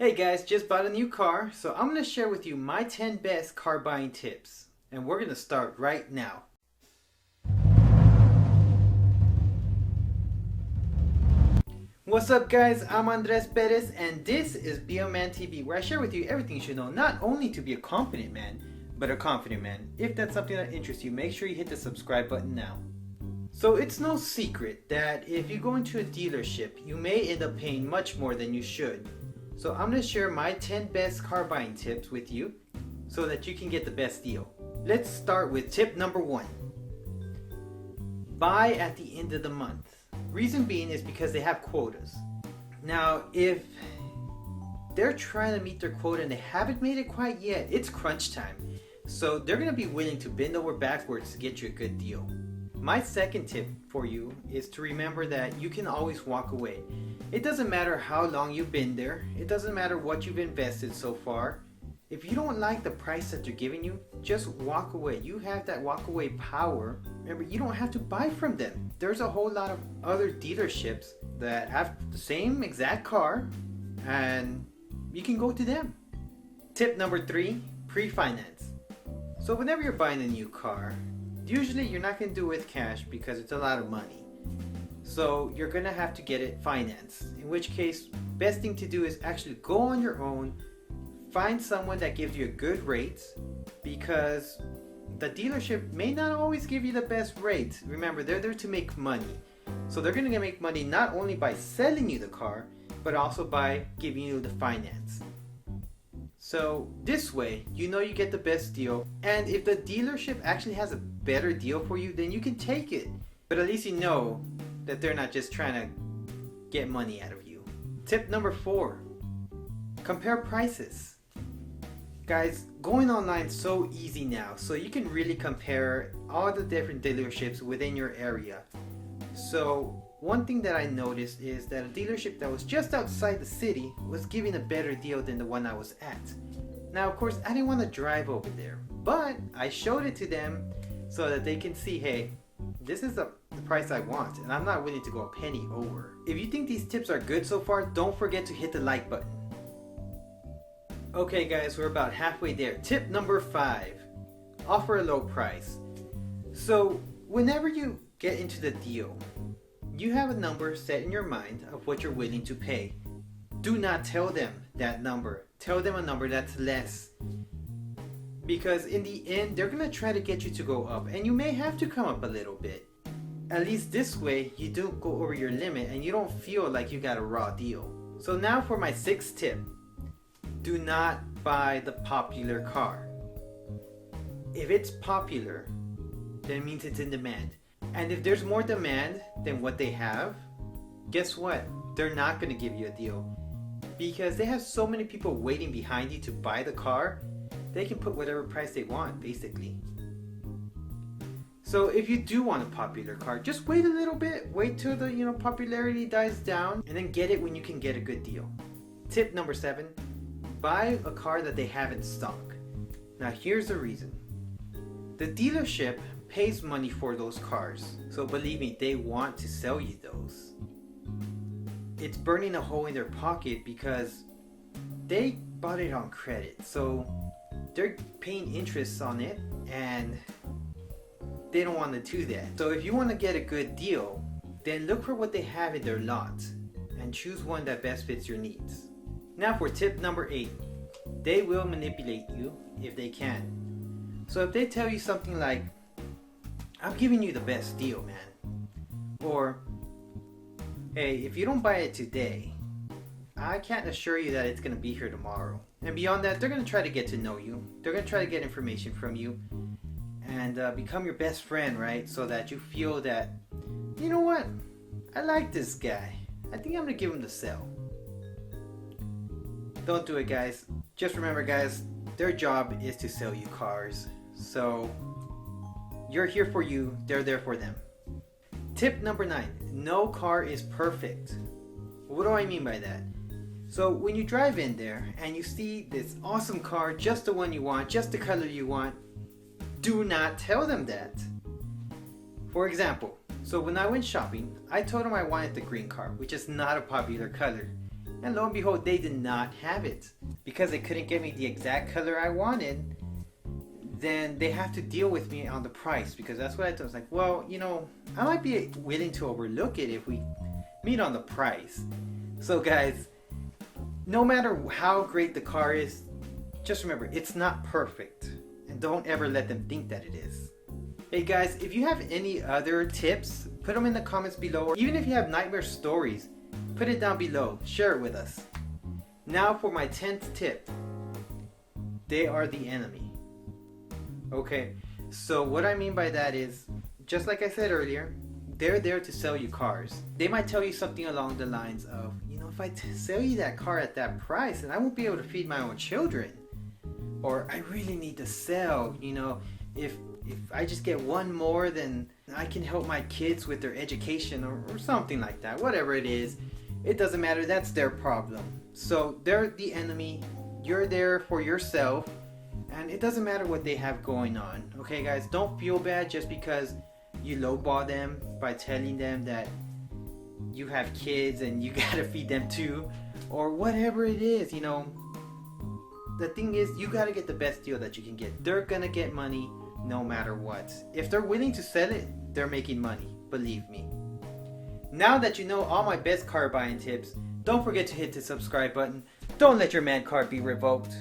Hey guys, just bought a new car, so I'm going to share with you my 10 best car buying tips. And we're going to start right now. What's up guys, I'm Andres Perez and this is Be a Man TV, where I share with you everything you should know not only to be a confident man, but a confident man. If that's something that interests you, make sure you hit the subscribe button now. So it's no secret that if you go into a dealership, you may end up paying much more than you should. So I'm going to share my 10 best car buying tips with you so that you can get the best deal. Let's start with tip number 1. Buy at the end of the month. Reason being is because they have quotas. Now, if they're trying to meet their quota and they haven't made it quite yet, it's crunch time. So they're going to be willing to bend over backwards to get you a good deal. My second tip for you is to remember that you can always walk away. It doesn't matter how long you've been there. It doesn't matter what you've invested so far. If you don't like the price that they're giving you, just walk away. You have that walk away power. Remember, you don't have to buy from them. There's a whole lot of other dealerships that have the same exact car and you can go to them. Tip number 3, pre-finance. So whenever you're buying a new car, usually you're not going to do it with cash because it's a lot of money. So you're going to have to get it financed. In which case, best thing to do is actually go on your own, find someone that gives you a good rate, because the dealership may not always give you the best rate. Remember, they're there to make money. So they're going to make money not only by selling you the car, but also by giving you the finance. So this way, you know you get the best deal, and if the dealership actually has a better deal for you, then you can take it. But at least you know that they're not just trying to get money out of you. Tip number 4, compare prices. Guys, going online is so easy now, so you can really compare all the different dealerships within your area. So one thing that I noticed is that a dealership that was just outside the city was giving a better deal than the one I was at. Now, of course, I didn't want to drive over there, but I showed it to them so that they can see, hey, this is the price I want, and I'm not willing to go a penny over. If you think these tips are good so far, don't forget to hit the like button. Okay guys, we're about halfway there. Tip number 5, offer a low price. So whenever you get into the deal, you have a number set in your mind of what you're willing to pay. Do not tell them that number. Tell them a number that's less. Because in the end, they're going to try to get you to go up, and you may have to come up a little bit. At least this way, you don't go over your limit and you don't feel like you got a raw deal. So now for my 6th tip. Do not buy the popular car. If it's popular, then it means it's in demand. And if there's more demand than what they have, guess what? They're not going to give you a deal. Because they have so many people waiting behind you to buy the car, they can put whatever price they want, basically. So if you do want a popular car, just wait a little bit. Wait till the popularity dies down, and then get it when you can get a good deal. Tip number 7, buy a car that they have in stock. Now here's the reason. The dealership pays money for those cars, so believe me, they want to sell you those. It's burning a hole in their pocket because they bought it on credit, so they're paying interest on it and they don't want to do that. So if you want to get a good deal, then look for what they have in their lot and choose one that best fits your needs. Now for tip number 8, they will manipulate you if they can. So if they tell you something like, I'm giving you the best deal, man. Or, hey, if you don't buy it today, I can't assure you that it's going to be here tomorrow. And beyond that, they're going to try to get to know you. They're going to try to get information from you and become your best friend, right? So that you feel that, you know what? I like this guy. I think I'm going to give him the sell. Don't do it, guys. Just remember, guys, their job is to sell you cars. So you're here for you, they're there for them. Tip number 9, no car is perfect. What do I mean by that? So when you drive in there and you see this awesome car, just the one you want, just the color you want, do not tell them that. For example, so when I went shopping, I told them I wanted the green car, which is not a popular color. And lo and behold, they did not have it. Because they couldn't get me the exact color I wanted, then they have to deal with me on the price, because that's what I thought. I was like, well, you know, I might be willing to overlook it if we meet on the price. So guys, no matter how great the car is, just remember, it's not perfect. And don't ever let them think that it is. Hey guys, if you have any other tips, put them in the comments below. Or even if you have nightmare stories, put it down below. Share it with us. Now for my 10th tip. They are the enemy. Okay, so what I mean by that is, just like I said earlier, they're there to sell you cars. They might tell you something along the lines of, you know, if I sell you that car at that price, then I won't be able to feed my own children. Or I really need to sell, you know, if I just get one more, then I can help my kids with their education, or something like that. Whatever it is, it doesn't matter. That's their problem. So they're the enemy. You're there for yourself. And it doesn't matter what they have going on. Okay, guys, don't feel bad just because you lowball them by telling them that you have kids and you gotta feed them too, or whatever it is. You know, the thing is, you gotta get the best deal that you can get. They're gonna get money no matter what. If they're willing to sell it, they're making money. Believe me. Now that you know all my best car buying tips, don't forget to hit the subscribe button. Don't let your man card be revoked.